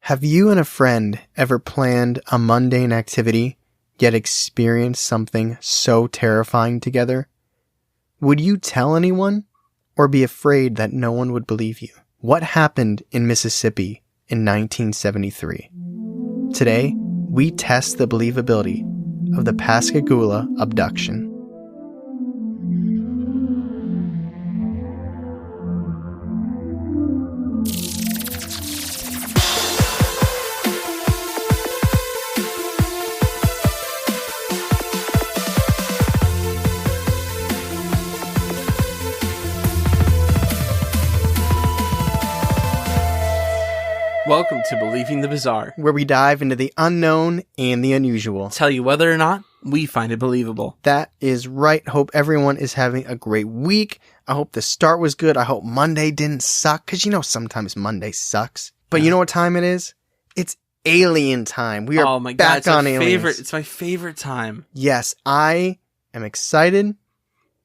Have you and a friend ever planned a mundane activity, yet experienced something so terrifying together? Would you tell anyone, or be afraid that no one would believe you? What happened in Mississippi in 1973? Today, we test the believability of the Pascagoula Abduction. Welcome to Believing the Bizarre, Where we dive into the unknown and the unusual. tell you whether or not we find it believable. That is right. Hope everyone is having a great week. I hope the start was good. I hope Monday didn't suck, because sometimes Monday sucks. But you know what time it is? It's alien time. We are back on aliens. It's my favorite time. Yes, I am excited.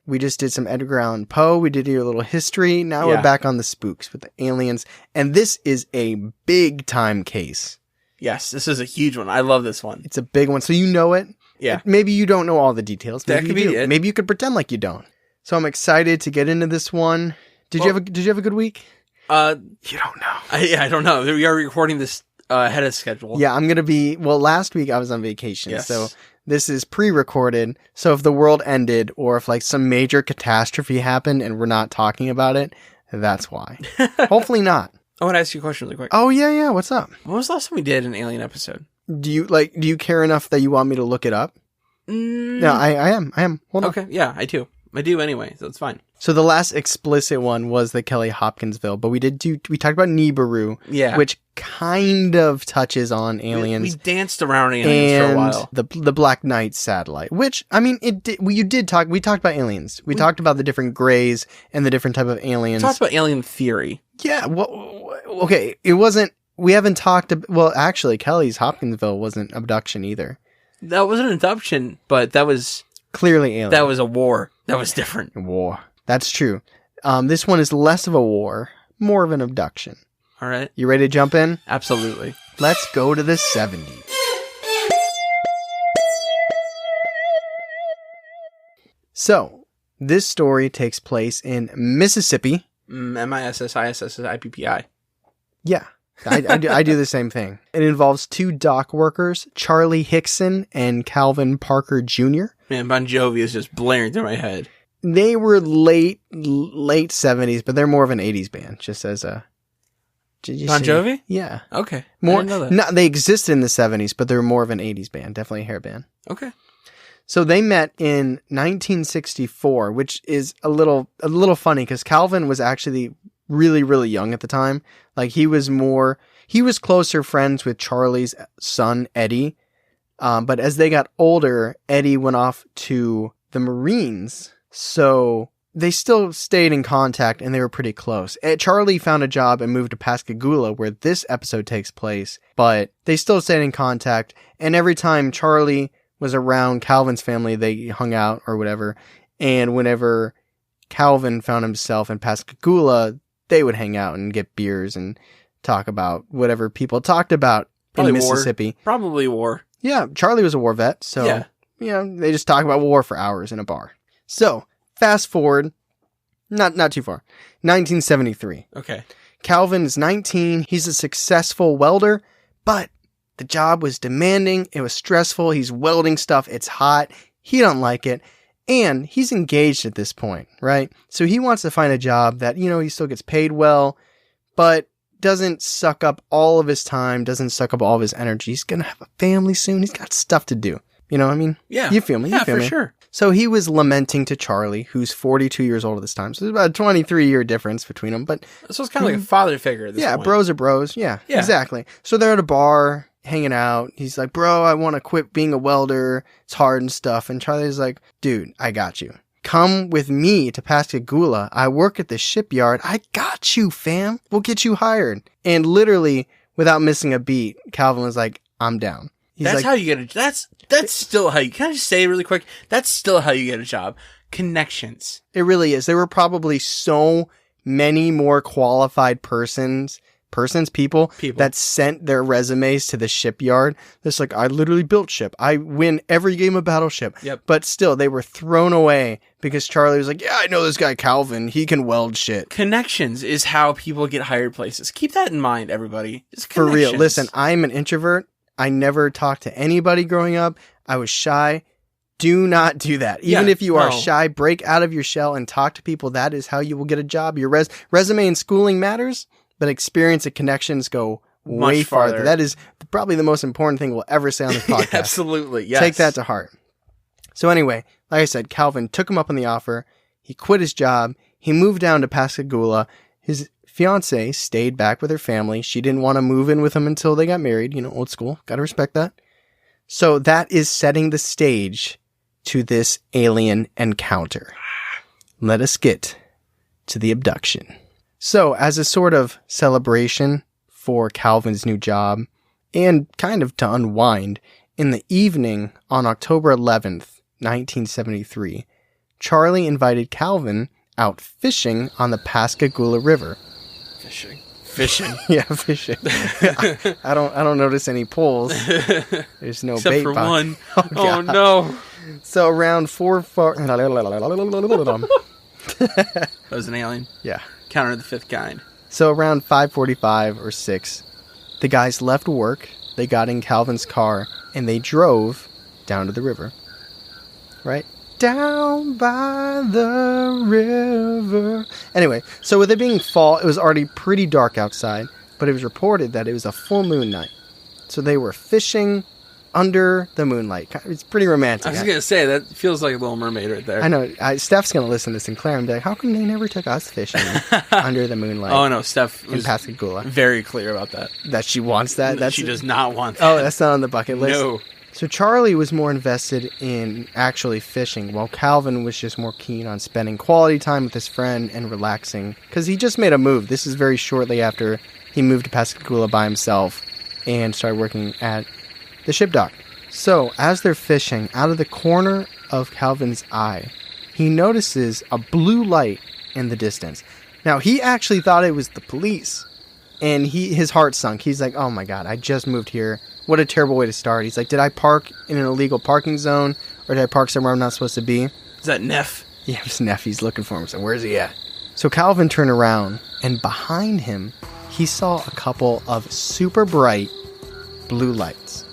We just did some Edgar Allan Poe. We did your little history. Now we're back on the spooks with the aliens. And this is a big time case. Yes, this is a huge one. I love this one. It's a big one. So you know it. Yeah. Maybe you don't know all the details. Maybe That could be it. Maybe you could pretend like you don't. So I'm excited to get into this one. Did you have a good week? You don't know. I don't know. We are recording this ahead of schedule. Yeah, I'm going to be... Well, last week I was on vacation. Yes. So this is pre-recorded. So if the world ended or if some major catastrophe happened and we're not talking about it, that's why. Hopefully not. I want to ask you a question really quick. Oh, yeah. What's up? When was the last time we did an alien episode? Do you care enough that you want me to look it up? No, I am. Hold on. Okay, yeah, I do. I do anyway, so it's fine. So the last explicit one was the Kelly Hopkinsville, but we talked about Nibiru, which kind of touches on aliens. We danced around aliens for a while. The Black Knight satellite, which we talked about aliens. We talked about the different grays and the different type of aliens. We talked about alien theory. Yeah, well, okay, it wasn't. We haven't talked. Well, actually, Kelly's Hopkinsville wasn't abduction either. That wasn't an abduction, but that was clearly alien. That was a war. That was different. War. That's true. This one is less of a war, more of an abduction. All right. You ready to jump in? Absolutely. Let's go to the 70s. So, this story takes place in Mississippi. MISSISSIPPI. Yeah. I do the same thing. It involves two dock workers, Charlie Hickson and Calvin Parker Jr. Man, Bon Jovi is just blaring through my head. They were late 70s, but they're more of an 80s band, just as a... Bon Jovi? Yeah. Okay. More, I didn't know that. They existed in the 70s, but they're more of an 80s band, definitely a hair band. Okay. So they met in 1964, which is a little funny because Calvin was actually really, really young at the time. He was closer friends with Charlie's son, Eddie. But as they got older, Eddie went off to the Marines. So they still stayed in contact and they were pretty close. Charlie found a job and moved to Pascagoula, where this episode takes place. But they still stayed in contact. And every time Charlie was around Calvin's family, they hung out or whatever. And whenever Calvin found himself in Pascagoula, they would hang out and get beers and talk about whatever people talked about in Mississippi. War. Probably war. Yeah, Charlie was a war vet, so they just talk about war for hours in a bar. So, fast forward, not too far, 1973. Okay. Calvin is 19, he's a successful welder, but the job was demanding, it was stressful, he's welding stuff, it's hot, he don't like it. And he's engaged at this point, right? So he wants to find a job that, he still gets paid well, but doesn't suck up all of his time, doesn't suck up all of his energy. He's going to have a family soon. He's got stuff to do. You know what I mean? Yeah. You feel me? Yeah, for sure. So he was lamenting to Charlie, who's 42 years old at this time. So there's about a 23-year difference between them. But so it's kind of like a father figure at this point. Yeah, bros are bros. Yeah, exactly. So they're at a bar, hanging out. He's like, bro, I want to quit being a welder. It's hard and stuff. And Charlie's like, dude, I got you. Come with me to Pascagoula. I work at the shipyard. I got you, fam. We'll get you hired. And literally, without missing a beat, Calvin was like, I'm down. That's how you get a... That's still how you... Can I just say really quick? That's still how you get a job. Connections. It really is. There were probably so many more qualified persons people People. that sent their resumes to the shipyard. It's like, I literally built ship. I win every game of Battleship. Yep. But still, they were thrown away because Charlie was like, yeah, I know this guy Calvin. He can weld shit. Connections is how people get hired places. Keep that in mind, everybody. Just For real. connections. Listen, I'm an introvert. I never talked to anybody growing up. I was shy. Do not do that. Even if you are shy, break out of your shell and talk to people. That is how you will get a job. Your resume and schooling matters, but experience and connections go way Much farther. farther. That is probably the most important thing we'll ever say on this podcast. Absolutely, yes. Take that to heart. So anyway, like I said, Calvin took him up on the offer. He quit his job. He moved down to Pascagoula. His fiancée stayed back with her family. She didn't want to move in with him until they got married. You know, old school. Got to respect that. So that is setting the stage to this alien encounter. Let us get to the abduction. So, as a sort of celebration for Calvin's new job, and kind of to unwind, in the evening on October 11th, 1973, Charlie invited Calvin out fishing on the Pascagoula River. Fishing. Yeah, fishing. I don't notice any poles. There's no Except bait for box. one. Oh, Oh, God. no. So around 4 That was an alien. yeah. Counter the fifth kind. So around 5:45 or 6, the guys left work, they got in Calvin's car, and they drove down to the river. Right? Down by the river. Anyway, so with it being fall, it was already pretty dark outside, but it was reported that it was a full moon night. So they were fishing under the moonlight. It's pretty romantic. I was going to say, that feels like a Little Mermaid right there. I know. Steph's going to listen to Sinclair and be like, how come they never took us fishing under the moonlight? Oh, no, Steph in was Pascagoula. very clear about that. That she wants that? She does not want that. Oh, that's not on the bucket list? No. So Charlie was more invested in actually fishing, while Calvin was just more keen on spending quality time with his friend and relaxing. Because he just made a move. This is very shortly after he moved to Pascagoula by himself and started working at the ship dock. So, as they're fishing, out of the corner of Calvin's eye, he notices a blue light in the distance. Now, he actually thought it was the police, and his heart sunk. He's like, oh my god, I just moved here. What a terrible way to start. He's like, did I park in an illegal parking zone, or did I park somewhere I'm not supposed to be? Is that Neff? Yeah, it was Neff. He's looking for him. So, where's he at? So, Calvin turned around, and behind him, he saw a couple of super bright blue lights.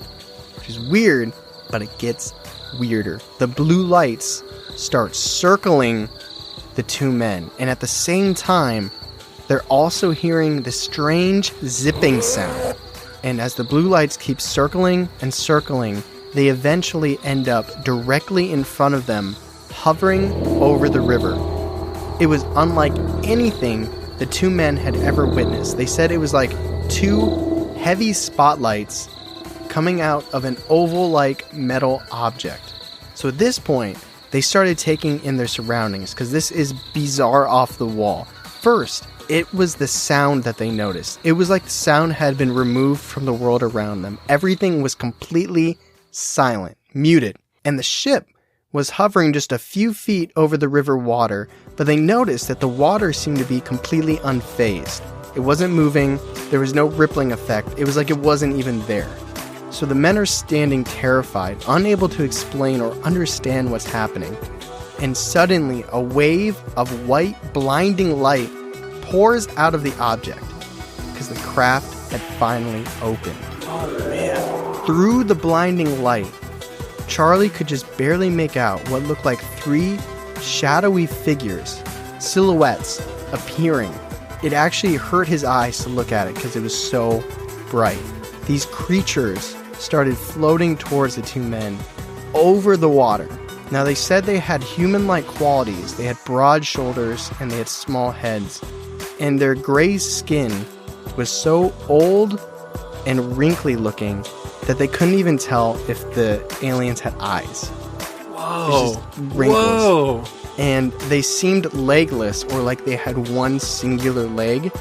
Which is weird, but it gets weirder. The blue lights start circling the two men, and at the same time, they're also hearing the strange zipping sound. And as the blue lights keep circling and circling, they eventually end up directly in front of them, hovering over the river. It was unlike anything the two men had ever witnessed. They said it was like two heavy spotlights coming out of an oval-like metal object. So at this point, they started taking in their surroundings, because this is bizarre off the wall. First, it was the sound that they noticed. It was like the sound had been removed from the world around them. Everything was completely silent, muted. And the ship was hovering just a few feet over the river water, but they noticed that the water seemed to be completely unfazed. It wasn't moving, there was no rippling effect, it was like it wasn't even there. So the men are standing terrified, unable to explain or understand what's happening. And suddenly, a wave of white, blinding light pours out of the object, because the craft had finally opened. Oh, man. Through the blinding light, Charlie could just barely make out what looked like three shadowy figures, silhouettes, appearing. It actually hurt his eyes to look at it because it was so bright. These creatures started floating towards the two men over the water. Now, they said they had human-like qualities. They had broad shoulders and they had small heads. And their gray skin was so old and wrinkly looking that they couldn't even tell if the aliens had eyes. Whoa. Just wrinkles. Whoa. And they seemed legless, or like they had one singular leg,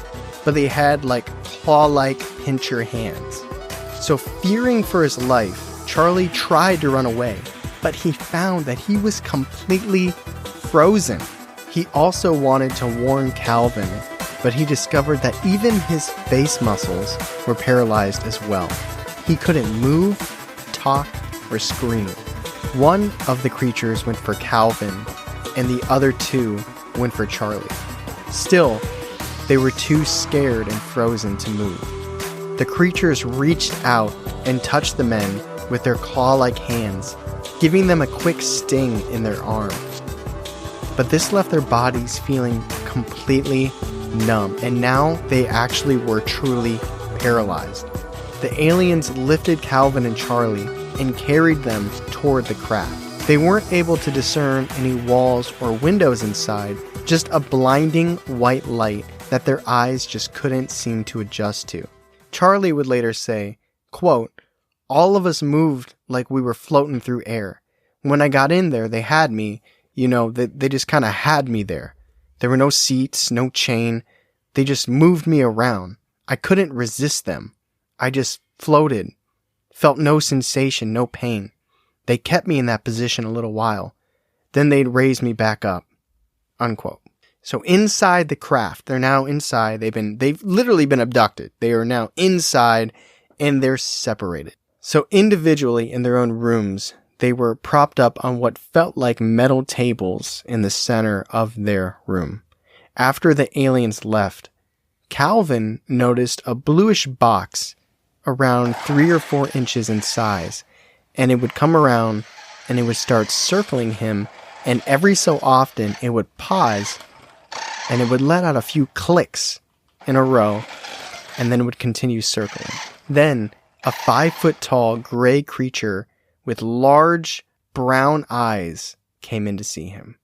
but they had like claw-like pincher hands. So fearing for his life, Charlie tried to run away, but he found that he was completely frozen. He also wanted to warn Calvin but he discovered that even his face muscles were paralyzed as well. He couldn't move, talk, or scream. One of the creatures went for Calvin, and the other two went for Charlie. Still, they were too scared and frozen to move. The creatures reached out and touched the men with their claw-like hands, giving them a quick sting in their arm. But this left their bodies feeling completely numb, and now they actually were truly paralyzed. The aliens lifted Calvin and Charlie and carried them toward the craft. They weren't able to discern any walls or windows inside, just a blinding white light that their eyes just couldn't seem to adjust to. Charlie would later say, quote, "All of us moved like we were floating through air. When I got in there, they had me, they just kind of had me there. There were no seats, no chain. They just moved me around. I couldn't resist them. I just floated. Felt no sensation, no pain. They kept me in that position a little while. Then they'd raise me back up." Unquote. So inside the craft, they're now inside. They've literally been abducted. They are now inside and they're separated. So individually in their own rooms, they were propped up on what felt like metal tables in the center of their room. After the aliens left, Calvin noticed a bluish box around 3 or 4 inches in size, and it would come around and it would start circling him, and every so often it would pause and it would let out a few clicks in a row, and then it would continue circling. Then a 5-foot-tall gray creature with large brown eyes came in to see him.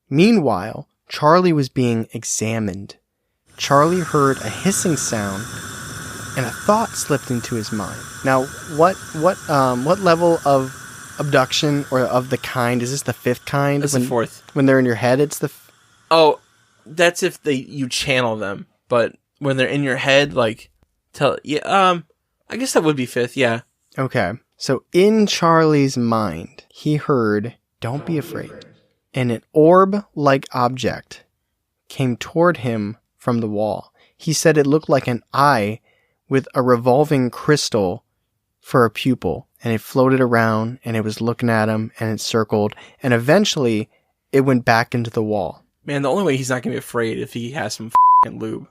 Meanwhile, Charlie was being examined. Charlie heard a hissing sound, and a thought slipped into his mind. Now, what level of abduction or of the kind is this? The 5th kind? It's the 4th. When they're in your head, it's the. Oh, that's if you channel them. But when they're in your head, I guess that would be 5th. Yeah. Okay. So in Charlie's mind, he heard, "Don't be afraid." And an orb-like object came toward him from the wall. He said it looked like an eye with a revolving crystal for a pupil. And it floated around, and it was looking at him, and it circled. And eventually, it went back into the wall. Man, the only way he's not going to be afraid if he has some f***ing lube.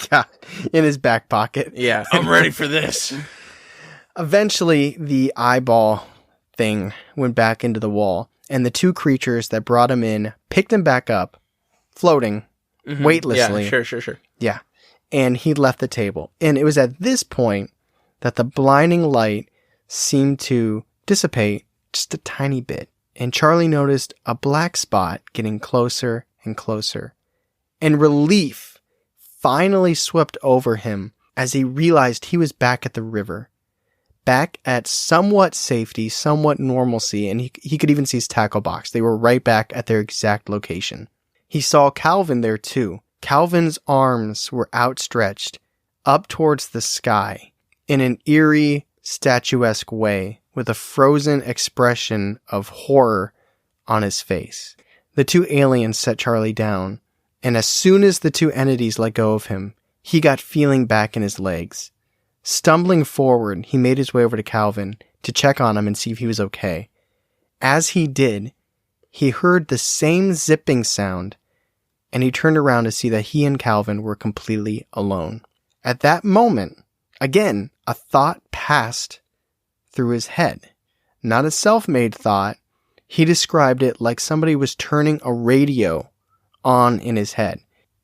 God, in his back pocket. Yeah, I'm ready for this. Eventually, the eyeball thing went back into the wall, and the 2 creatures that brought him in picked him back up, floating, weightlessly. Yeah, sure. Yeah, and he left the table. And it was at this point that the blinding light seemed to dissipate just a tiny bit, and Charlie noticed a black spot getting closer and closer. And relief finally swept over him as he realized he was back at the river. Back at somewhat safety, somewhat normalcy, and he could even see his tackle box. They were right back at their exact location. He saw Calvin there too. Calvin's arms were outstretched up towards the sky in an eerie, statuesque way, with a frozen expression of horror on his face. The 2 aliens set Charlie down, and as soon as the 2 entities let go of him, he got feeling back in his legs. Stumbling forward, he made his way over to Calvin to check on him and see if he was okay. As he did, he heard the same zipping sound, and he turned around to see that he and Calvin were completely alone. At that moment, again, a thought passed through his head. Not a self-made thought. He described it like somebody was turning a radio on in his head.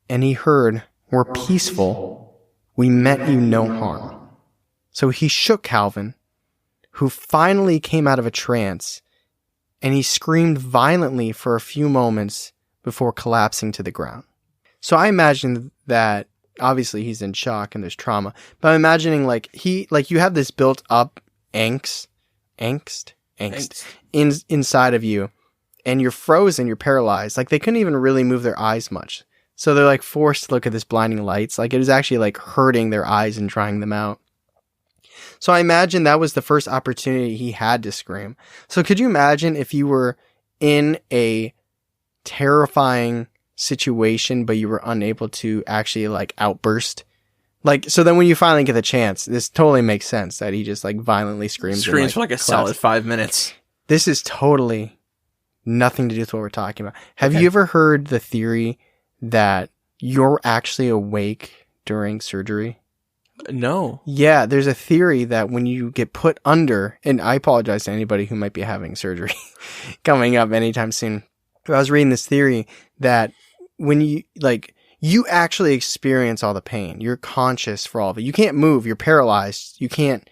And he heard, "We're peaceful. We meant you no harm." So he shook Calvin, who finally came out of a trance, and he screamed violently for a few moments before collapsing to the ground. So I imagine that obviously he's in shock and there's trauma, but I'm imagining you have this built up angst inside of you, and you're frozen, you're paralyzed. They couldn't even really move their eyes much. So they're forced to look at this blinding lights. It was actually hurting their eyes and drying them out. So I imagine that was the first opportunity he had to scream. So could you imagine if you were in a terrifying situation, but you were unable to actually like outburst. Like, so then when you finally get the chance, this totally makes sense that he just like violently screams. Screams for like a solid 5 minutes. This is totally nothing to do with what we're talking about. Have you ever heard the theory that you're actually awake during surgery? No. Yeah, there's a theory that when you get put under, and I apologize to anybody who might be having surgery coming up anytime soon. I was reading this theory that when you actually experience all the pain. You're conscious for all of it. You can't move. You're paralyzed. You can't,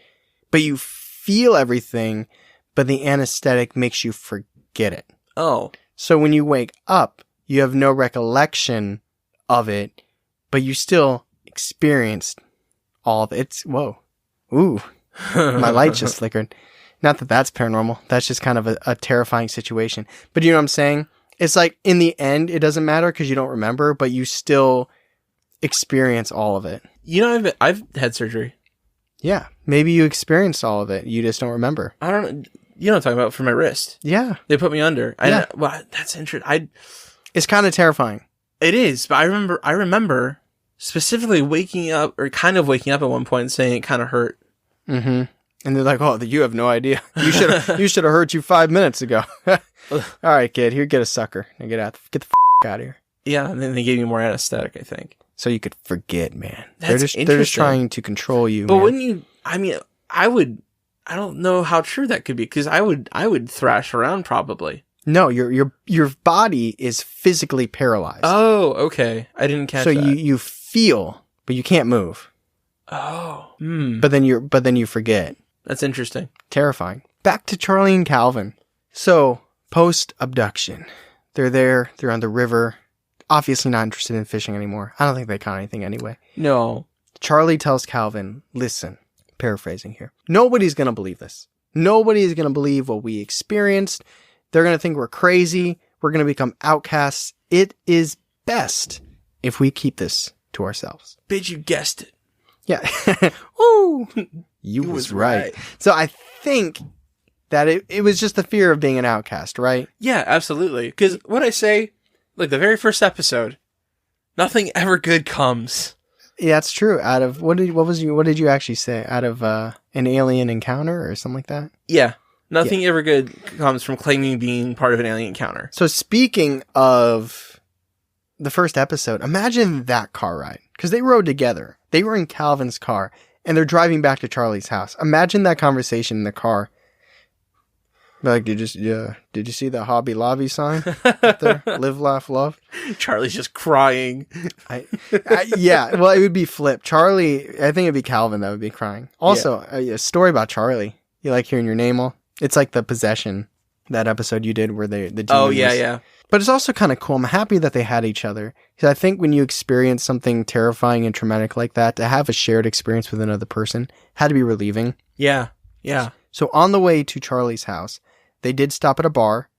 but you feel everything, but the anesthetic makes you forget it. Oh. So when you wake up, you have no recollection of it, but you still experienced all of it. It's, whoa. Ooh. My light just flickered. Not that that's paranormal. That's just kind of a terrifying situation. But you know what I'm saying? It's like, in the end, it doesn't matter because you don't remember, but you still experience all of it. You know, I've had surgery. Yeah. Maybe you experienced all of it. You just don't remember. I don't know. You know what I'm talking about, for my wrist. Yeah. They put me under. Yeah. Well, that's interesting. It's kind of terrifying. It is, but I remember specifically waking up, or kind of waking up at one point and saying it kind of hurt. Mm-hmm. And they're like, oh, you have no idea. You should have hurt you 5 minutes ago. All right, kid, here, get a sucker. Now get the out of here. Yeah, and then they gave me more anesthetic, I think. So you could forget, man. That's they're just trying to control you. But man. wouldn't you? I mean, I don't know how true that could be, because I would thrash around probably. No, your body is physically paralyzed. Oh, okay. I didn't catch that. So you feel, but you can't move. Oh. But then you forget. That's interesting. Terrifying. Back to Charlie and Calvin. So, post-abduction. They're on the river. Obviously not interested in fishing anymore. I don't think they caught anything anyway. No. Charlie tells Calvin, listen, paraphrasing here, nobody's going to believe this. Nobody is going to believe what we experienced. They're going to think we're crazy. We're going to become outcasts. It is best if we keep this to ourselves. Bitch, you guessed it. Yeah. Woo! You was right. So I think that it was just the fear of being an outcast, right? Yeah, absolutely. Because what I say, like the very first episode, nothing ever good comes. Yeah, that's true. Out of what did you actually say? Out of an alien encounter or something like that? Yeah. Nothing ever good comes from claiming being part of an alien encounter. So speaking of the first episode, imagine that car ride. Because they rode together. They were in Calvin's car, and they're driving back to Charlie's house. Imagine that conversation in the car. Like, did you see the Hobby Lobby sign up there? Live, laugh, love. Charlie's just crying. Yeah, well, it would be flipped. Charlie, I think it'd be Calvin that would be crying. Also, a story about Charlie. You like hearing your name all? It's like the Possession, that episode you did where the demon Oh, yeah. But it's also kind of cool. I'm happy that they had each other. Because I think when you experience something terrifying and traumatic like that, to have a shared experience with another person had to be relieving. Yeah. So on the way to Charlie's house, they did stop at a bar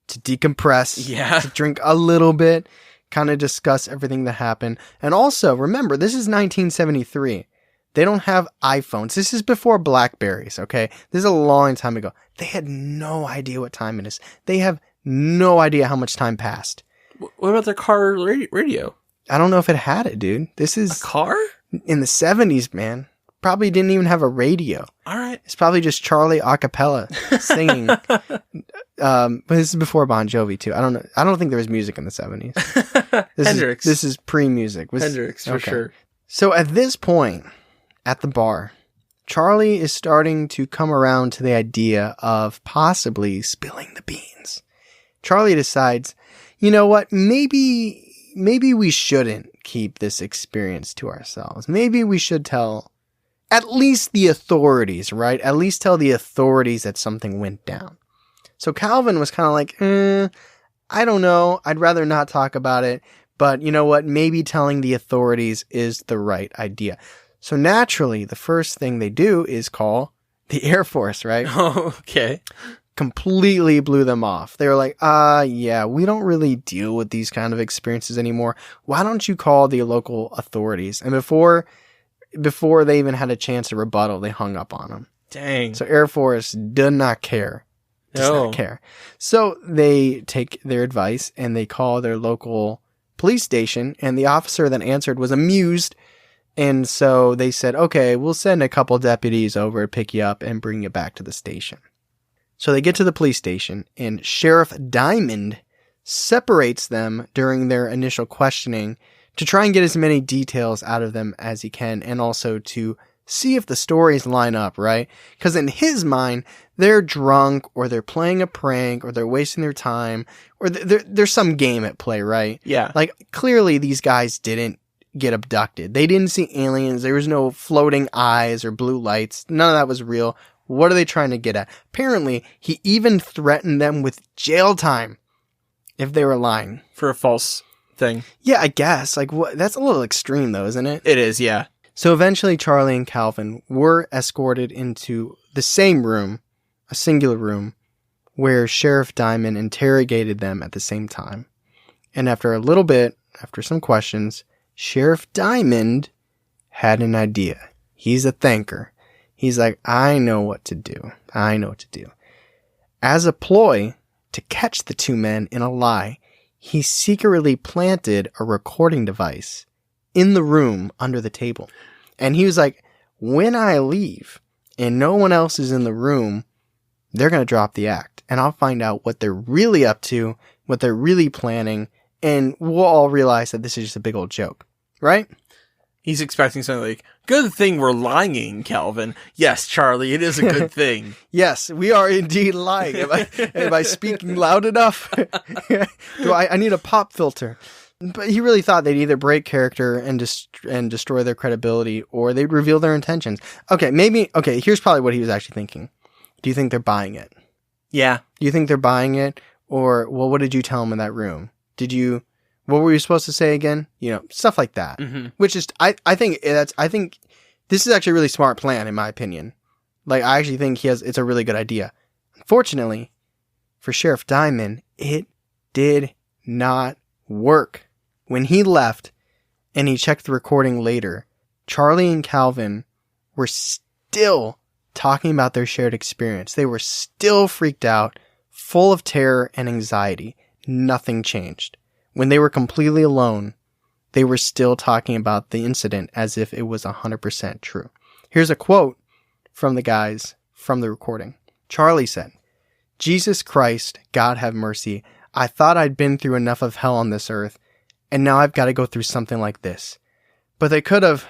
to decompress, to drink a little bit, kind of discuss everything that happened. And also, remember, this is 1973. They don't have iPhones. This is before Blackberries, okay? This is a long time ago. They had no idea what time it is. They have no idea how much time passed. What about their car radio? I don't know if it had it, dude. This is... A car? In the 70s, man. Probably didn't even have a radio. All right. It's probably just Charlie a cappella singing. But this is before Bon Jovi, too. I don't know. I don't think there was music in the 70s. Hendrix. This is pre-music. Hendrix, for sure. So at this point, at the bar, Charlie is starting to come around to the idea of possibly spilling the beans. Charlie decides, you know what, maybe we shouldn't keep this experience to ourselves. Maybe we should tell at least the authorities, right? At least tell the authorities that something went down. So Calvin was kind of like, I don't know. I'd rather not talk about it. But you know what? Maybe telling the authorities is the right idea. So naturally, the first thing they do is call the Air Force, right? Oh, okay. Completely blew them off. They were like, yeah, we don't really deal with these kind of experiences anymore. Why don't you call the local authorities? And before they even had a chance to rebuttal, they hung up on them. Dang. So Air Force does not care. Does not care. So they take their advice and they call their local police station, and the officer that answered was amused. And so they said, okay, we'll send a couple deputies over to pick you up and bring you back to the station. So they get to the police station, and Sheriff Diamond separates them during their initial questioning to try and get as many details out of them as he can, and also to see if the stories line up, right? Because in his mind, they're drunk, or they're playing a prank, or they're wasting their time, or there's some game at play, right? Yeah. Like, clearly these guys didn't get abducted. They didn't see aliens. There was no floating eyes or blue lights. None of that was real. What are they trying to get at? Apparently, he even threatened them with jail time if they were lying. For a false thing. Yeah, I guess. Like, that's a little extreme, though, isn't it? It is, yeah. So eventually, Charlie and Calvin were escorted into the same room, a singular room, where Sheriff Diamond interrogated them at the same time. And after a little bit, after some questions, Sheriff Diamond had an idea. He's a thinker. He's like, I know what to do. I know what to do. As a ploy to catch the two men in a lie, he secretly planted a recording device in the room under the table. And he was like, when I leave and no one else is in the room, they're going to drop the act. And I'll find out what they're really up to, what they're really planning, and we'll all realize that this is just a big old joke, right? He's expecting something like, good thing we're lying, Calvin. Yes, Charlie, it is a good thing. Yes, we are indeed lying. Am I speaking loud enough? I need a pop filter. But he really thought they'd either break character and destroy their credibility, or they'd reveal their intentions. Okay, here's probably what he was actually thinking. Do you think they're buying it? Yeah. Do you think they're buying it? Or, well, what did you tell them in that room? What were you supposed to say again? Stuff like that. Mm-hmm. Which is, I think this is actually a really smart plan, in my opinion. Like, I actually think it's a really good idea. Unfortunately, for Sheriff Diamond, it did not work. When he left and he checked the recording later, Charlie and Calvin were still talking about their shared experience. They were still freaked out, full of terror and anxiety. Nothing changed. When they were completely alone, they were still talking about the incident as if it was 100% true. Here's a quote from the guys from the recording. Charlie said, "Jesus Christ, God have mercy. I thought I'd been through enough of hell on this earth, and now I've got to go through something like this. But they could have,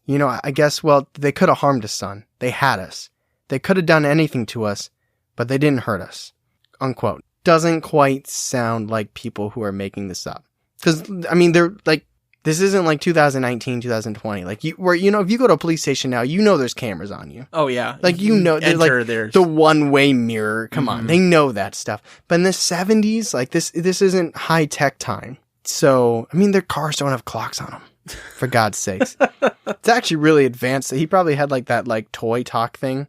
they could have harmed us, son. They had us. They could have done anything to us, but they didn't hurt us." Unquote. Doesn't quite sound like people who are making this up. Because, they're like, this isn't like 2019, 2020. Like, if you go to a police station now, there's cameras on you. Oh, yeah. Like, the one-way mirror. Come on. They know that stuff. But in the 70s, like, this isn't high-tech time. So, their cars don't have clocks on them. For God's sakes. It's actually really advanced. He probably had, like, that, like, toy talk thing.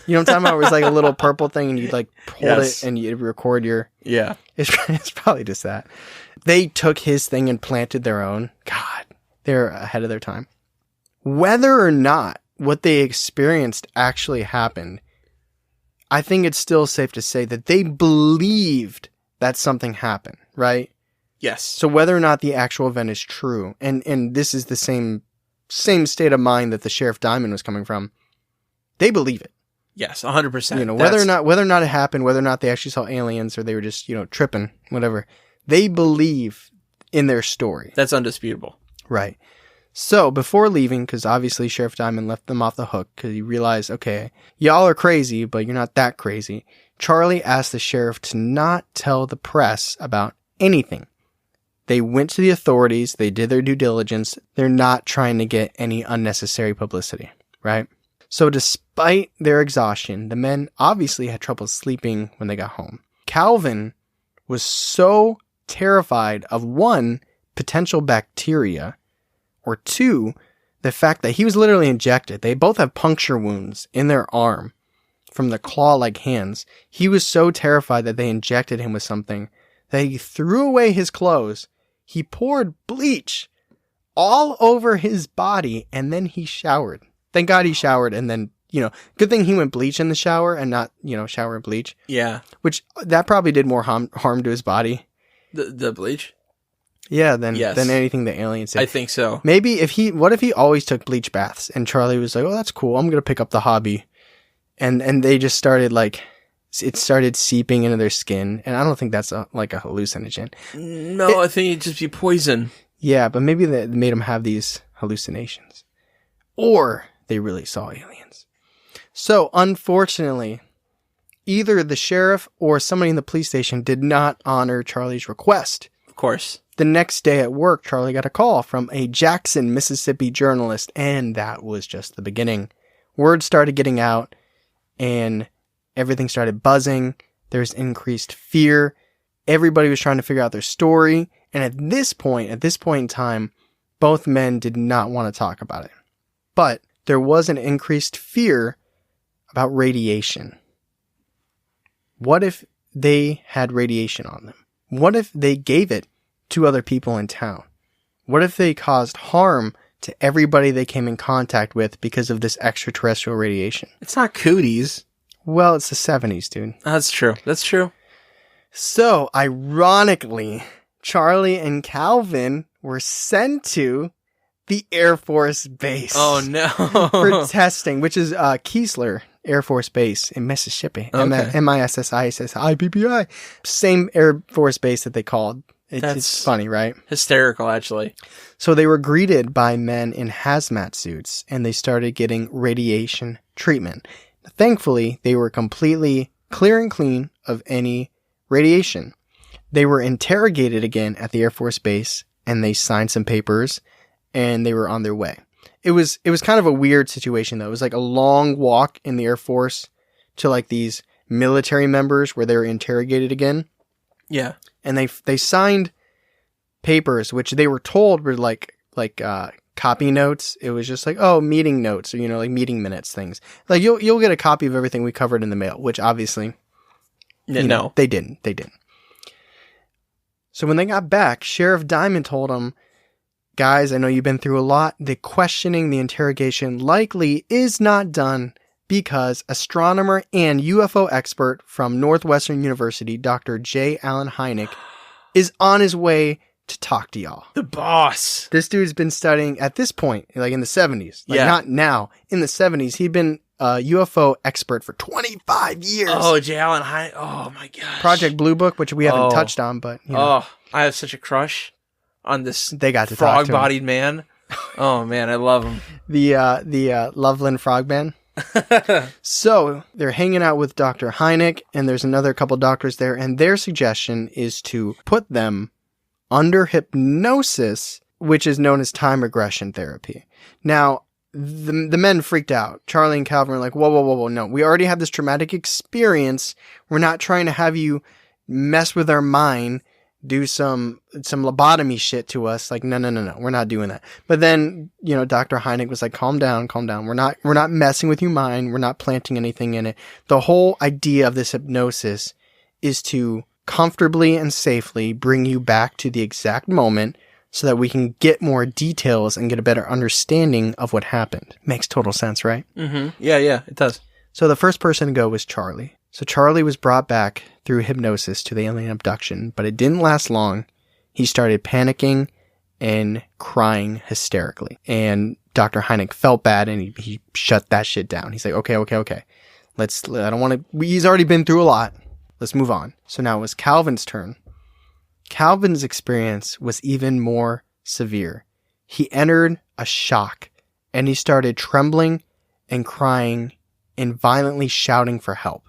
You know what I'm talking about? Where it's like a little purple thing and you like hold it and you record your... Yeah. It's probably just that. They took his thing and planted their own. God, they're ahead of their time. Whether or not what they experienced actually happened, I think it's still safe to say that they believed that something happened, right? Yes. So whether or not the actual event is true, and this is the same state of mind that the Sheriff Diamond was coming from, they believe it. Yes, 100%. Whether or not it happened, whether or not they actually saw aliens or they were just, tripping, whatever, they believe in their story. That's undisputable. Right. So before leaving, because obviously Sheriff Diamond left them off the hook because he realized, okay, y'all are crazy, but you're not that crazy. Charlie asked the sheriff to not tell the press about anything. They went to the authorities. They did their due diligence. They're not trying to get any unnecessary publicity, right? So despite their exhaustion, the men obviously had trouble sleeping when they got home. Calvin was so terrified of, one, potential bacteria, or two, the fact that he was literally injected. They both have puncture wounds in their arm from the claw-like hands. He was so terrified that they injected him with something that he threw away his clothes. He poured bleach all over his body, and then he showered. Thank God he showered, and then, good thing he went bleach in the shower and not, shower and bleach. Yeah. Which, that probably did more harm to his body. The bleach? Yeah, than Yes. anything the aliens did. I think so. Maybe what if he always took bleach baths and Charlie was like, "Oh, that's cool. I'm gonna pick up the hobby," and they just started like it started seeping into their skin, and I don't think that's like a hallucinogen. No, I think it'd just be poison. Yeah, but maybe that made them have these hallucinations, or they really saw aliens. So unfortunately, either the sheriff or somebody in the police station did not honor Charlie's request. Of course. The next day at work, Charlie got a call from a Jackson, Mississippi journalist, and that was just the beginning. Word started getting out, and everything started buzzing. There's increased fear. Everybody was trying to figure out their story, and at this point in time, both men did not want to talk about it. But there was an increased fear about radiation. What if they had radiation on them? What if they gave it to other people in town? What if they caused harm to everybody they came in contact with because of this extraterrestrial radiation? It's not cooties. Well, it's the 70s, dude. That's true. That's true. So, ironically, Charlie and Calvin were sent to the Air Force Base. Oh, no. For testing, which is Keesler Air Force Base in Mississippi. Okay. MISSISSIPPI. Same Air Force Base that they called. It's funny, right? Hysterical, actually. So they were greeted by men in hazmat suits, and they started getting radiation treatment. Thankfully, they were completely clear and clean of any radiation. They were interrogated again at the Air Force Base, and they signed some papers, and they were on their way. It was kind of a weird situation, though. It was like a long walk in the Air Force to like these military members where they were interrogated again. Yeah. And they signed papers, which they were told were like copy notes. It was just like, oh, meeting notes, or, like meeting minutes, things. Like you'll get a copy of everything we covered in the mail, which obviously, No, they didn't. So when they got back, Sheriff Diamond told them, guys, I know you've been through a lot. The questioning, the interrogation likely is not done because astronomer and UFO expert from Northwestern University, Dr. J. Allen Hynek, is on his way to talk to y'all. The boss. This dude's been studying at this point, like in the 70s. Like not now. In the 70s, he'd been a UFO expert for 25 years. Oh, J. Allen Hynek. Oh, my gosh. Project Blue Book, which we haven't touched on, but, Oh, I have such a crush on this they got to talk to him. frog-bodied man. Oh, man, I love him. The Loveland Frogman. So they're hanging out with Dr. Hynek, and there's another couple doctors there, and their suggestion is to put them under hypnosis, which is known as time regression therapy. Now, the men freaked out. Charlie and Calvin were like, whoa, no. We already have this traumatic experience. We're not trying to have you mess with our mind, do some lobotomy shit to us. Like, no, we're not doing that. But then, Dr. Hynek was like, calm down. We're not messing with your mind. We're not planting anything in it. The whole idea of this hypnosis is to comfortably and safely bring you back to the exact moment so that we can get more details and get a better understanding of what happened. Makes total sense, right? Mm-hmm. Yeah, it does. So the first person to go was Charlie. So Charlie was brought back through hypnosis to the alien abduction, but it didn't last long. He started panicking and crying hysterically. And Dr. Hynek felt bad, and he shut that shit down. He's like, okay. I don't want to, he's already been through a lot. Let's move on. So now it was Calvin's turn. Calvin's experience was even more severe. He entered a shock, and he started trembling and crying and violently shouting for help.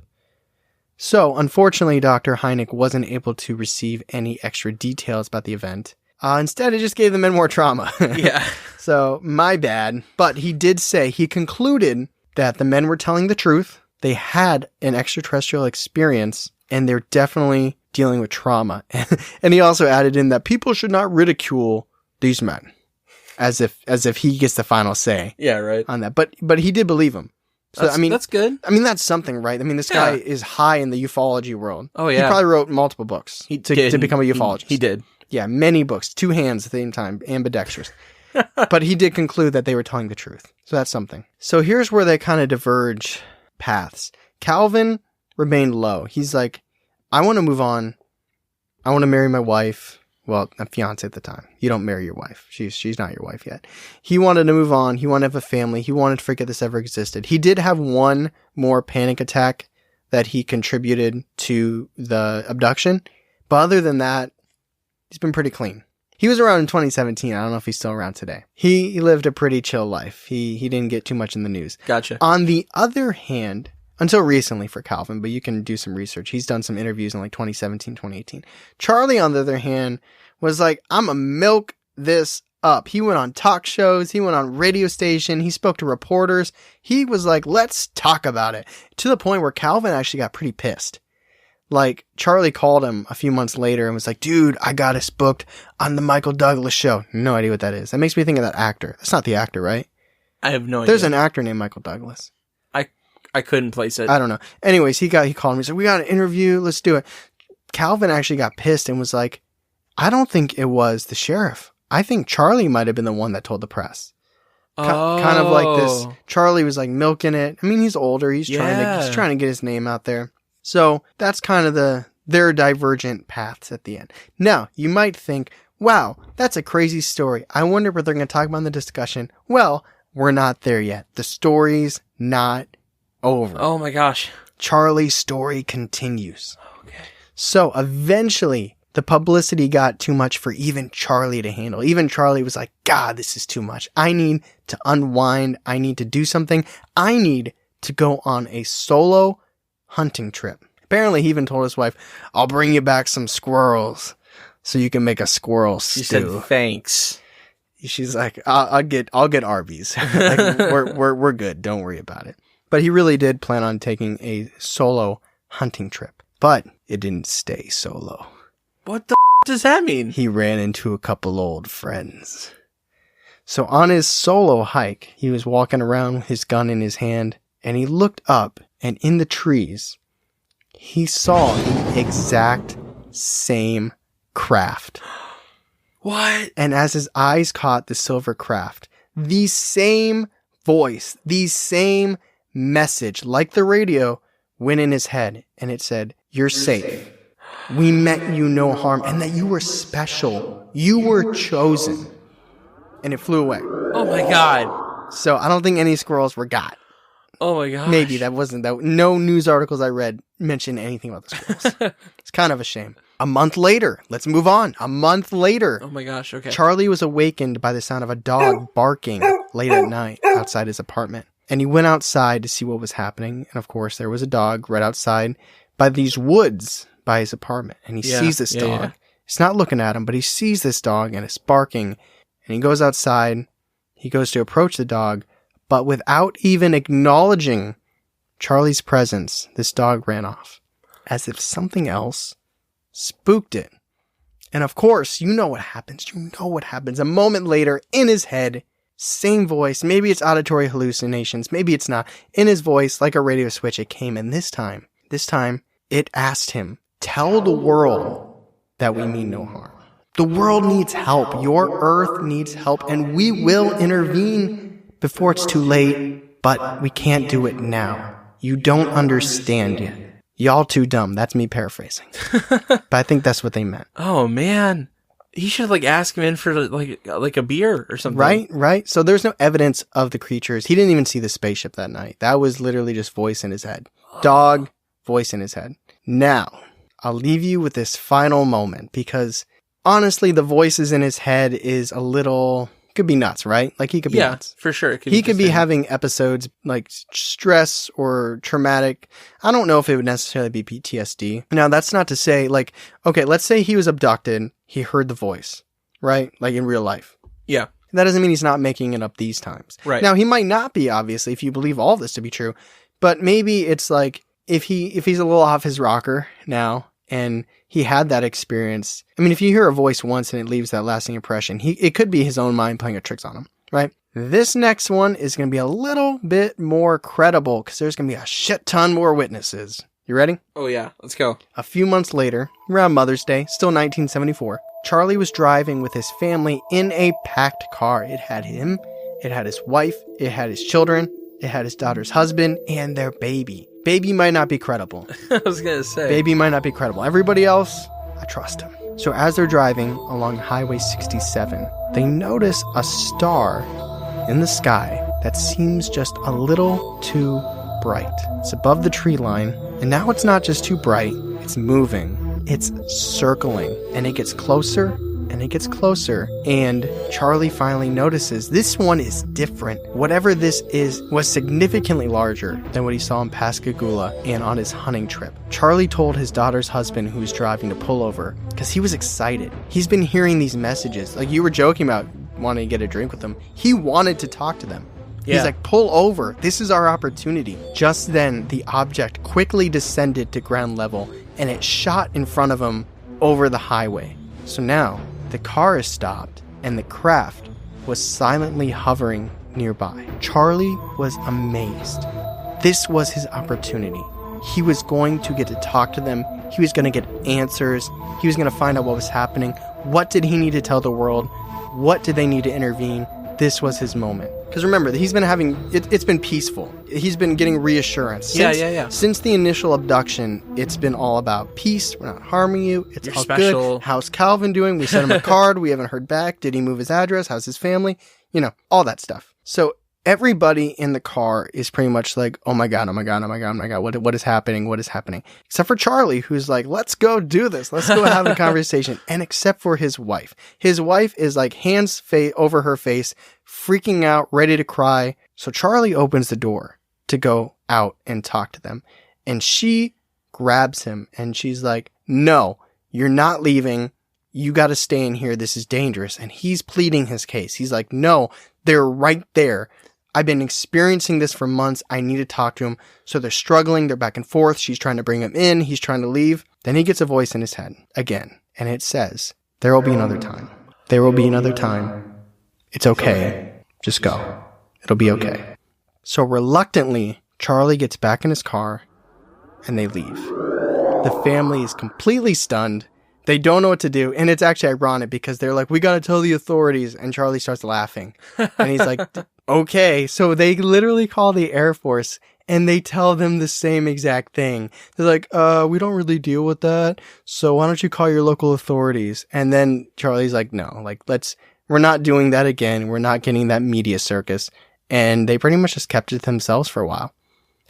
So, unfortunately, Dr. Hynek wasn't able to receive any extra details about the event. Instead, it just gave the men more trauma. Yeah. So, my bad. But he did say, he concluded that the men were telling the truth. They had an extraterrestrial experience, and they're definitely dealing with trauma. And he also added in that people should not ridicule these men, as if he gets the final say. Yeah, right. On that. But he did believe him. So that's good. I mean, that's something, right? I mean, this guy is high in the ufology world. Oh yeah. He probably wrote multiple books to become a ufologist. He did. Yeah, many books, 2 hands at the same time, ambidextrous. But he did conclude that they were telling the truth. So that's something. So here's where they kind of diverge paths. Calvin remained low. He's like, I want to move on. I want to marry my wife. Well, a fiance at the time. You don't marry your wife. She's not your wife yet. He wanted to move on. He wanted to have a family. He wanted to forget this ever existed. He did have one more panic attack that he contributed to the abduction. But other than that, he's been pretty clean. He was around in 2017. I don't know if he's still around today. He lived a pretty chill life. He didn't get too much in the news. Gotcha. On the other hand, until recently for Calvin, but you can do some research. He's done some interviews in like 2017, 2018. Charlie, on the other hand, was like, I'm going to milk this up. He went on talk shows. He went on radio station. He spoke to reporters. He was like, let's talk about it. To the point where Calvin actually got pretty pissed. Like, Charlie called him a few months later and was like, dude, I got us booked on the Michael Douglas show. No idea what that is. That makes me think of that actor. That's not the actor, right? I have no idea. There's an actor named Michael Douglas. I couldn't place it. I don't know. Anyways, he called me. He said, we got an interview. Let's do it. Calvin actually got pissed and was like, I don't think it was the sheriff. I think Charlie might have been the one that told the press. Kind of like this. Charlie was like milking it. I mean, he's older. He's trying to get his name out there. So that's kind of their divergent paths at the end. Now, you might think, wow, that's a crazy story. I wonder what they're going to talk about in the discussion. Well, we're not there yet. The story's not over. Oh my gosh. Charlie's story continues. Okay. So eventually the publicity got too much for even Charlie to handle. Even Charlie was like, God, this is too much. I need to unwind. I need to do something. I need to go on a solo hunting trip. Apparently he even told his wife, I'll bring you back some squirrels so you can make a squirrel stew. She said, thanks. She's like, I'll get Arby's. Like, we're good. Don't worry about it. But he really did plan on taking a solo hunting trip. But it didn't stay solo. What the does that mean? He ran into a couple old friends. So on his solo hike, he was walking around with his gun in his hand, and he looked up, and in the trees, he saw the exact same craft. What? And as his eyes caught the silver craft, the same voice, the same message, like the radio, went in his head, and it said, you're safe. We meant you no harm, and that you were special. You were chosen. And it flew away. Oh my God. So I don't think any squirrels were got. Oh my gosh. Maybe that wasn't that. No news articles I read mentioned anything about the squirrels. It's kind of a shame. A month later, let's move on. A month later. Oh my gosh, okay. Charlie was awakened by the sound of a dog barking late at night outside his apartment. And he went outside to see what was happening. And of course, there was a dog right outside by these woods by his apartment. And he sees this dog. Yeah. He's not looking at him, but he sees this dog and it's barking. And he goes outside. He goes to approach the dog. But without even acknowledging Charlie's presence, this dog ran off. As if something else spooked it. And of course, you know what happens. You know what happens. A moment later, in his head, same voice. Maybe it's auditory hallucinations. Maybe it's not. In his voice, like a radio switch, it came. And this time, it asked him, tell the world that we mean no harm. The world needs help. Your earth needs help. And we will intervene before it's too late. But we can't do it now. You don't understand yet. Y'all too dumb. That's me paraphrasing. But I think that's what they meant. Oh, man. He should ask him in for like a beer or something. Right. So there's no evidence of the creatures. He didn't even see the spaceship that night. That was literally just voice in his head. Dog, voice in his head. Now, I'll leave you with this final moment because honestly, the voices in his head is a little, could be nuts, right? Like he could be nuts. For sure. He could be having episodes like stress or traumatic. I don't know if it would necessarily be PTSD. Now, that's not to say okay, let's say he was abducted. He heard the voice, right? Like in real life. Yeah. That doesn't mean he's not making it up these times. Right. Now, he might not be, obviously, if you believe all of this to be true. But maybe it's like if he's a little off his rocker now and he had that experience. I mean, if you hear a voice once and it leaves that lasting impression, it could be his own mind playing tricks on him, right? This next one is going to be a little bit more credible because there's going to be a shit ton more witnesses. You ready? Oh, yeah. Let's go. A few months later, around Mother's Day, still 1974, Charlie was driving with his family in a packed car. It had him, it had his wife, it had his children, it had his daughter's husband, and their baby. Baby might not be credible. I was going to say. Baby might not be credible. Everybody else, I trust him. So as they're driving along Highway 67, they notice a star in the sky that seems just a little too bright. It's above the tree line, and now it's not just too bright, it's moving. It's circling, and it gets closer, and it gets closer, and Charlie finally notices this one is different. Whatever this is was significantly larger than what he saw in Pascagoula and on his hunting trip. Charlie told his daughter's husband, who was driving, to pull over because he was excited. He's been hearing these messages. Like you were joking about wanting to get a drink with them. He wanted to talk to them. Yeah. He's like, pull over. This is our opportunity. Just then, the object quickly descended to ground level, and it shot in front of him over the highway. So now, the car is stopped, and the craft was silently hovering nearby. Charlie was amazed. This was his opportunity. He was going to get to talk to them. He was going to get answers. He was going to find out what was happening. What did he need to tell the world? What did they need to intervene? This was his moment. Because remember, he's been having, it's been peaceful. He's been getting reassurance. Since the initial abduction, it's been all about peace. We're not harming you. It's all good. How's Calvin doing? We sent him a card. We haven't heard back. Did he move his address? How's his family? You know, all that stuff. So everybody in the car is pretty much like, oh my God, what is happening? What is happening? Except for Charlie, who's like, let's go do this. Let's go have a conversation. And except for his wife. His wife is like hands over her face, freaking out, ready to cry. So Charlie opens the door to go out and talk to them. And she grabs him and she's like, no, you're not leaving. You got to stay in here. This is dangerous. And he's pleading his case. He's like, no, they're right there. I've been experiencing this for months. I need to talk to him. So they're struggling. They're back and forth. She's trying to bring him in. He's trying to leave. Then he gets a voice in his head again. And it says, there will be another time. There will be another time. It's okay. Just go. It'll be okay. So reluctantly, Charlie gets back in his car and they leave. The family is completely stunned. They don't know what to do. And it's actually ironic because they're like, we got to tell the authorities. And Charlie starts laughing. And he's like, okay. So they literally call the Air Force and they tell them the same exact thing. They're like, we don't really deal with that. So why don't you call your local authorities? And then Charlie's like, no, like, we're not doing that again. We're not getting that media circus. And they pretty much just kept it to themselves for a while.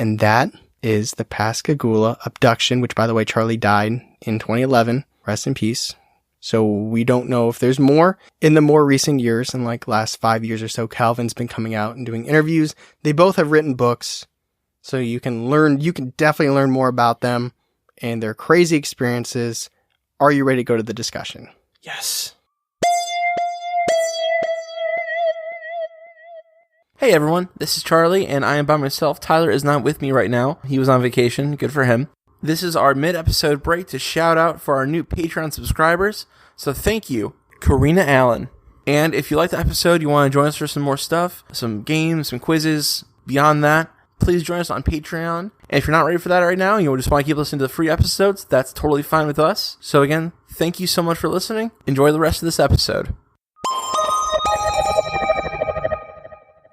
And that is the Pascagoula abduction, which, by the way, Charlie died in 2011. Rest in peace. So we don't know if there's more. In the more recent years, in like last 5 years or so, Calvin's been coming out and doing interviews. They both have written books. So you can definitely learn more about them and their crazy experiences. Are you ready to go to the discussion? Yes. Hey everyone, this is Charlie, and I am by myself. Tyler is not with me right now. He was on vacation. Good for him. This is our mid-episode break to shout out for our new Patreon subscribers. So thank you, Karina Allen. And if you like the episode, you want to join us for some more stuff, some games, some quizzes, beyond that, please join us on Patreon. And if you're not ready for that right now, and you just want to keep listening to the free episodes, that's totally fine with us. So again, thank you so much for listening. Enjoy the rest of this episode.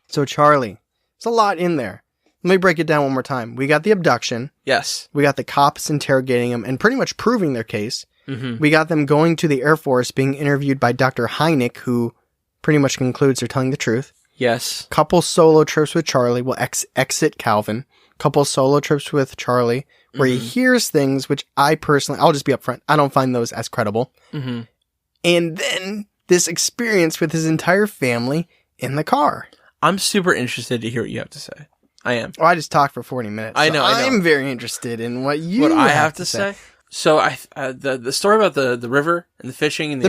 So Charlie, there's a lot in there. Let me break it down one more time. We got the abduction. Yes. We got the cops interrogating them and pretty much proving their case. Mm-hmm. We got them going to the Air Force, being interviewed by Dr. Hynek, who pretty much concludes they're telling the truth. Yes. Couple solo trips with Charlie. We'll exit Calvin. Couple solo trips with Charlie, where he hears things which I'll just be upfront, I don't find those as credible. Mm-hmm. And then this experience with his entire family in the car. I'm super interested to hear what you have to say. I am. Well, I just talked for 40 minutes. I know. I'm very interested in what I have to say. So the story about the river and the fishing and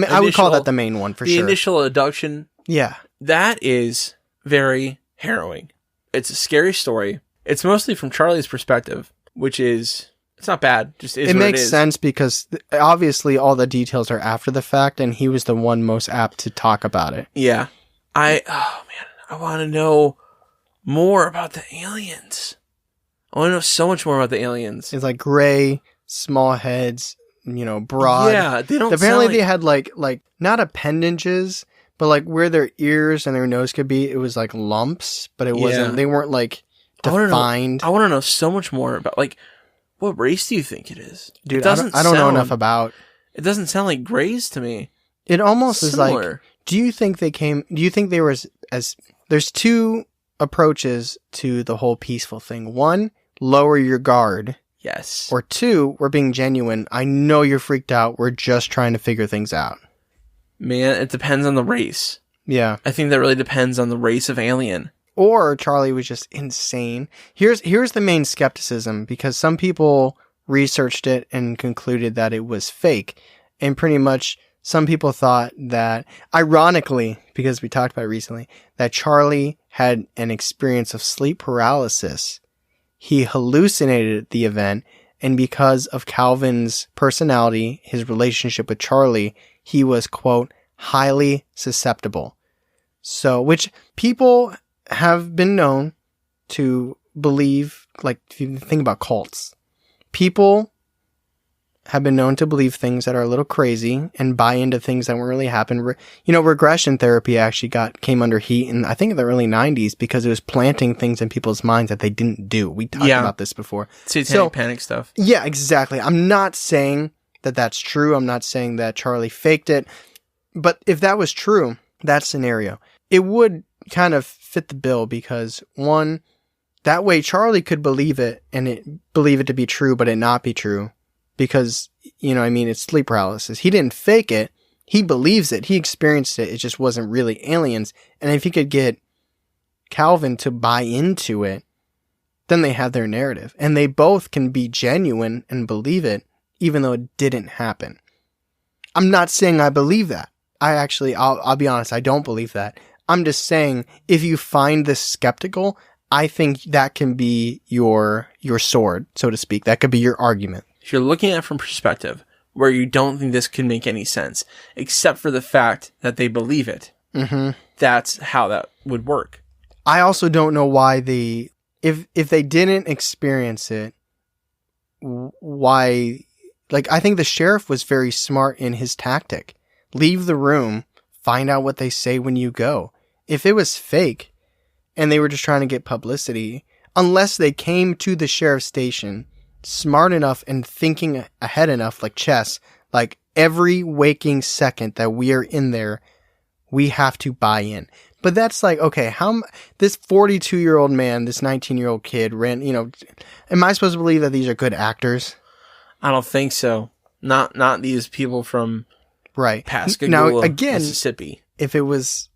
I would call that the main one for sure. The initial abduction. Yeah. That is very harrowing. It's a scary story. It's mostly from Charlie's perspective, which is, it's not bad. Just is it what makes it is. sense because obviously all the details are after the fact, and he was the one most apt to talk about it. Yeah. I want to know more about the aliens. I want to know so much more about the aliens. It's like gray, small heads, broad. Yeah, they don't. Apparently, they had like not appendages, but like where their ears and their nose could be. It was like lumps, but it wasn't. They weren't like defined. I want to know so much more about like what race do you think it is? Dude, I don't know enough about It doesn't sound like grays to me. It almost is like, Similar. do you think they were as there's two approaches to the whole peaceful thing. One, lower your guard. Yes. Or two, we're being genuine. I know you're freaked out. We're just trying to figure things out. Man, it depends on the race. Yeah. I think that really depends on the race of alien. Or Charlie was just insane. Here's the main skepticism, because some people researched it and concluded that it was fake. And pretty much some people thought that, ironically, because we talked about it recently, that Charlie had an experience of sleep paralysis. He hallucinated the event, and because of Calvin's personality, his relationship with Charlie, he was, quote, highly susceptible. So, which people have been known to believe, like, if you think about cults, people have been known to believe things that are a little crazy and buy into things that won't really happen. Regression therapy actually came under heat in, I think, in the early 90s because it was planting things in people's minds that they didn't do. We talked about this before. Satanic panic stuff. Yeah, exactly. I'm not saying that that's true. I'm not saying that Charlie faked it. But if that was true, that scenario, it would kind of fit the bill because, one, that way Charlie could believe it and believe it to be true, but it not be true. Because, it's sleep paralysis. He didn't fake it. He believes it. He experienced it. It just wasn't really aliens. And if he could get Calvin to buy into it, then they have their narrative. And they both can be genuine and believe it, even though it didn't happen. I'm not saying I believe that. I'll be honest, I don't believe that. I'm just saying, if you find this skeptical, I think that can be your sword, so to speak. That could be your argument. If you're looking at it from perspective where you don't think this could make any sense, except for the fact that they believe it, that's how that would work. I also don't know why if they didn't experience it, why, I think the sheriff was very smart in his tactic. Leave the room, find out what they say when you go. If it was fake and they were just trying to get publicity, unless they came to the sheriff's station smart enough and thinking ahead enough, like chess, like every waking second that we are in there, we have to buy in. But that's like, okay, this 42-year-old man, this 19-year-old kid ran, am I supposed to believe that these are good actors? I don't think so. Not these people from Pascagoula, now, again, Mississippi. If it was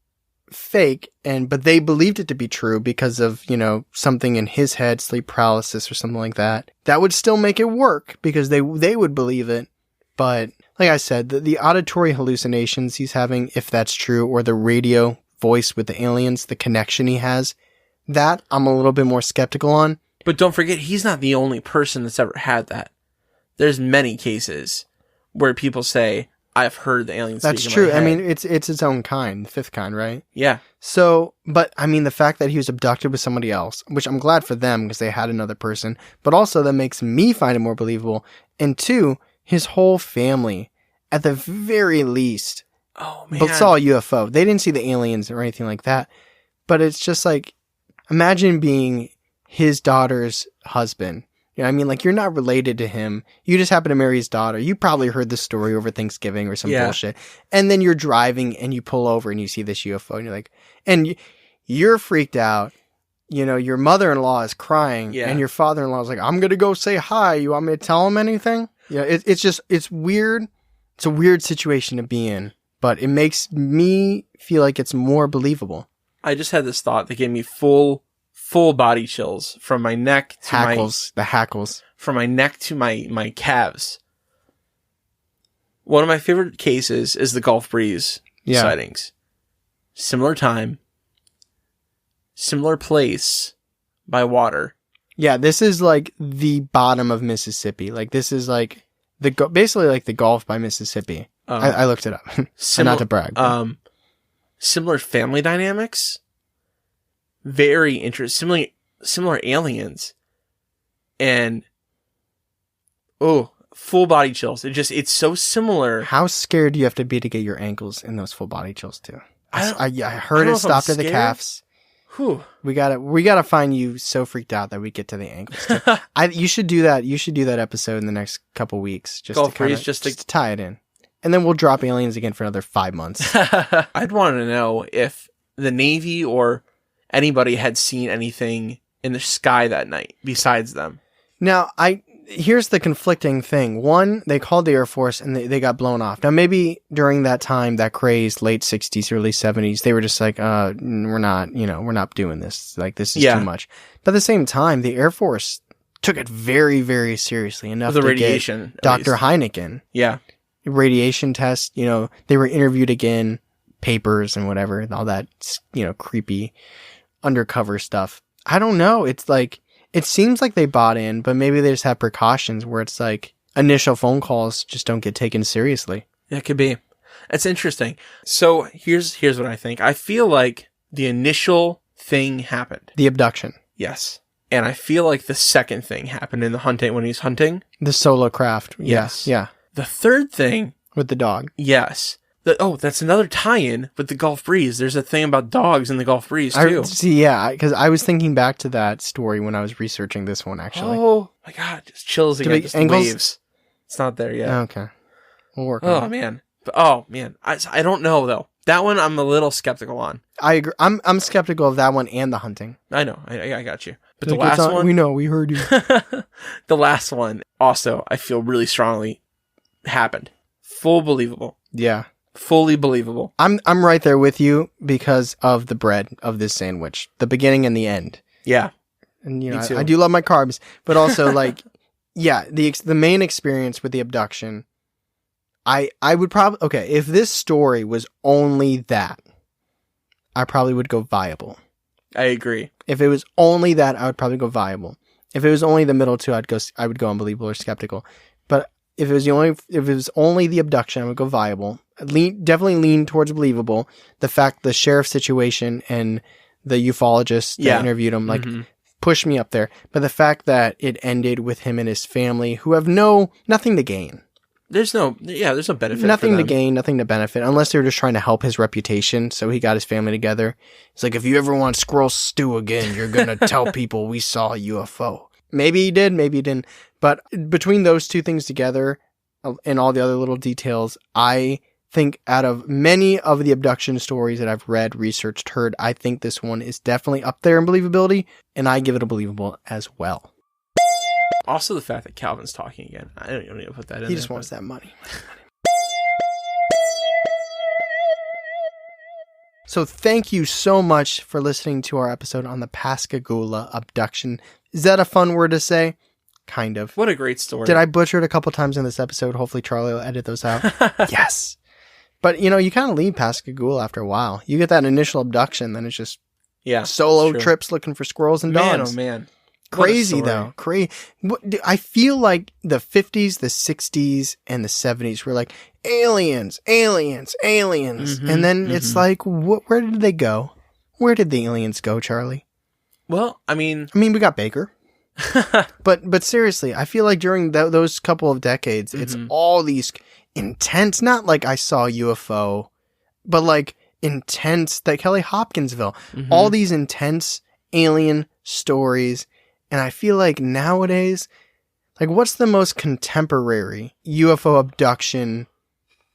fake but they believed it to be true because of, something in his head, sleep paralysis or something like that, that would still make it work because they would believe it. But like I said, the auditory hallucinations he's having, if that's true, or the radio voice with the aliens, the connection he has, that I'm a little bit more skeptical on. But don't forget, he's not the only person that's ever had that. There's many cases where people say, I've heard the aliens speak. That's true. In my head. It's its own kind, the fifth kind, right? Yeah. So, but the fact that he was abducted with somebody else, which I'm glad for them because they had another person, but also that makes me find it more believable. And two, his whole family, at the very least, saw a UFO. They didn't see the aliens or anything like that. But it's just like, imagine being his daughter's husband. You're not related to him. You just happen to marry his daughter. You probably heard the story over Thanksgiving or some bullshit. And then you're driving and you pull over and you see this UFO and you're like, and you're freaked out. Your mother-in-law is crying and your father-in-law is like, I'm going to go say hi. You want me to tell him anything? It's weird. It's a weird situation to be in, but it makes me feel like it's more believable. I just had this thought that gave me full body chills from my neck to the hackles. From my neck to my calves. One of my favorite cases is the Gulf Breeze sightings. Similar time, similar place by water. Yeah, this is like the bottom of Mississippi. Like this is like basically like the Gulf by Mississippi. I looked it up. Not to brag. Similar family dynamics. Very interesting. Similar aliens. And full body chills. It's so similar. How scared do you have to be to get your ankles in those full body chills too? I heard it stopped at the calves. Whew. We gotta find you so freaked out that we get to the ankles too. You should do that. You should do that episode in the next couple weeks. Just to tie it in. and then we'll drop aliens again for another 5 months. I'd want to know if the Navy or anybody had seen anything in the sky that night besides them. Now, here's the conflicting thing. One, they called the Air Force and they got blown off. Now, maybe during that time, that craze, late 60s, early 70s, they were just like, we're not doing this. Like, this is too much. But at the same time, the Air Force took it very, very seriously enough the to radiation, get Dr. Heineken. Yeah. Radiation test, they were interviewed again, papers and whatever, all that, creepy undercover stuff. I don't know. It's like, it seems like they bought in, but maybe they just have precautions where it's like initial phone calls just don't get taken seriously. It could be. It's interesting. So here's what I think. I feel like the initial thing happened. The abduction. Yes. And I feel like the second thing happened in the hunting when he's hunting. The solo craft. Yes. Yeah. The third thing. With the dog. Yes. That's another tie-in with the Gulf Breeze. There's a thing about dogs in the Gulf Breeze, too. Because I was thinking back to that story when I was researching this one, actually. Oh, my God. Just chills again. Just the waves. It's not there yet. Okay. We'll work on it. Man. Oh, man. I don't know, though. That one I'm a little skeptical on. I agree. I'm skeptical of that one and the hunting. I know. I got you. But the last one... We know. We heard you. The last one, also, I feel really strongly happened. Full believable. Yeah. Fully believable. I'm right there with you because of the bread of this sandwich, the beginning and the end. Yeah, and I do love my carbs, but also like, yeah, the main experience with the abduction. I would probably if this story was only that, I probably would go viable. I agree. If it was only that, I would probably go viable. If it was only the middle two, I would go unbelievable or skeptical. But if it was only the abduction, I would go viable. Definitely lean towards believable. The fact the sheriff situation and the ufologist that interviewed him pushed me up there. But the fact that it ended with him and his family who have nothing to gain. There's no benefit. Nothing to gain, nothing to benefit, unless they were just trying to help his reputation. So he got his family together. It's like, if you ever want squirrel stew again, you're gonna tell people we saw a UFO. Maybe he did, maybe he didn't. But between those two things together and all the other little details, I think out of many of the abduction stories that I've read, researched, heard, I think this one is definitely up there in believability, and I give it a believable as well. Also, the fact that Calvin's talking again. I don't need to put that in. He just wants that money. So thank you so much for listening to our episode on the Pascagoula Abduction. Is that a fun word to say? Kind of. What a great story. Did I butcher it a couple times in this episode? Hopefully Charlie will edit those out. Yes. But, you kind of leave Pascagoula after a while. You get that initial abduction, then it's just solo trips looking for squirrels and dogs. Man, oh, man. Crazy, though. Crazy. I feel like the 50s, the 60s, and the 70s were like, aliens. Mm-hmm, and then it's like, where did they go? Where did the aliens go, Charlie? Well, I mean, we got Baker. but seriously, I feel like during those couple of decades, it's all these intense, not like I saw a UFO, but like intense, that Kelly Hopkinsville, all these intense alien stories. And I feel like nowadays, like, what's the most contemporary UFO abduction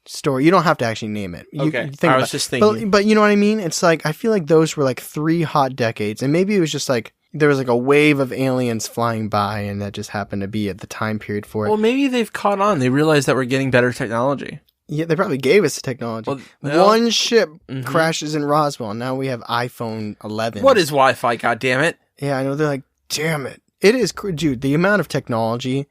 story? You don't have to actually name it. I was just thinking. But you know what I mean? It's like, I feel like those were like 3 hot decades. And maybe it was just like, there was like a wave of aliens flying by and that just happened to be at the time period for it. Well, maybe they've caught on. They realized that we're getting better technology. Yeah, they probably gave us the technology. Well, one ship crashes in Roswell. Now we have iPhone 11. What is Wi-Fi, goddammit? Yeah, I know. They're like, damn it. It is, dude, the amount of technology.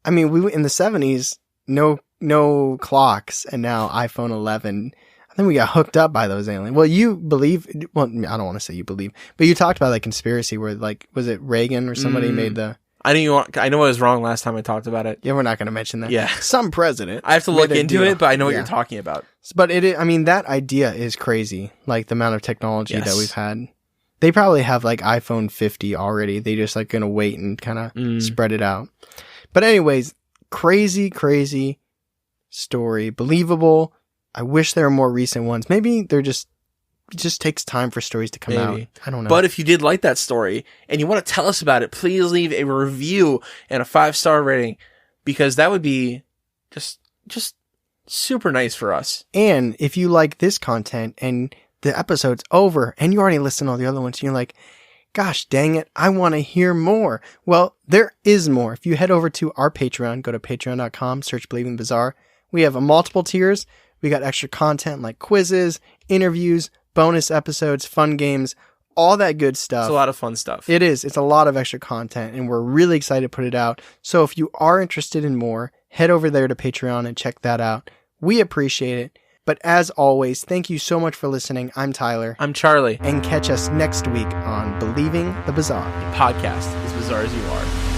I mean, we in the 70s, no clocks, and now iPhone 11. I think we got hooked up by those aliens. Well, I don't want to say you believe, but you talked about that conspiracy where, like, was it Reagan or somebody made the... I know I was wrong last time I talked about it. Yeah, we're not going to mention that. Yeah. Some president. I have to look into it, but I know what you're talking about. But that idea is crazy, like the amount of technology that we've had. They probably have like iPhone 50 already. They just like going to wait and kind of spread it out. But anyways, crazy story. Believable. I wish there were more recent ones. Maybe it just takes time for stories to come out. I don't know. But if you did like that story and you want to tell us about it, please leave a review and a 5-star rating, because that would be just super nice for us. And if you like this content and the episode's over and you already listened to all the other ones, and you're like, gosh dang it, I want to hear more. Well, there is more. If you head over to our Patreon, go to patreon.com, search Believing Bizarre. We have multiple tiers. We got extra content like quizzes, interviews, bonus episodes, fun games, all that good stuff. It's a lot of fun stuff. It is. It's a lot of extra content, and we're really excited to put it out. So if you are interested in more, head over there to Patreon and check that out. We appreciate it. But as always, thank you so much for listening. I'm Tyler. I'm Charlie. And catch us next week on Believing the Bizarre. The podcast as bizarre as you are.